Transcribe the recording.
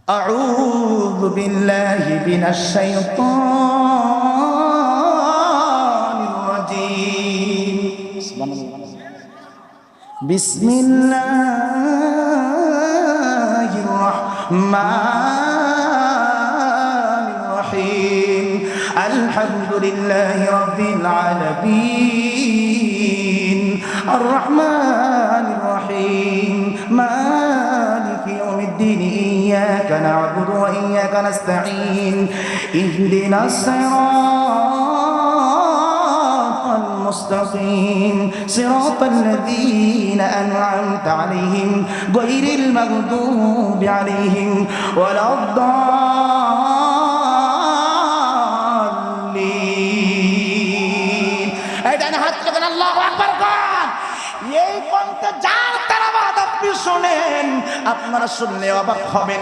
أعوذ بالله من الشيطان الرجيم بسم الله الرحمن الرحيم الحمد لله رب العالمين الرحمن الرحيم مالك يوم الدين إياك نعبد وإياك نستعين اهدنا الصراط المستقيم صراط الذين أنعمت عليهم غير المغضوب عليهم ولا الضالين أيضا حتى الله أكبر قال এই পন্থা যার তেলাওয়াত আপনি শুনেন আপনারা শুনলে অবাক হবেন।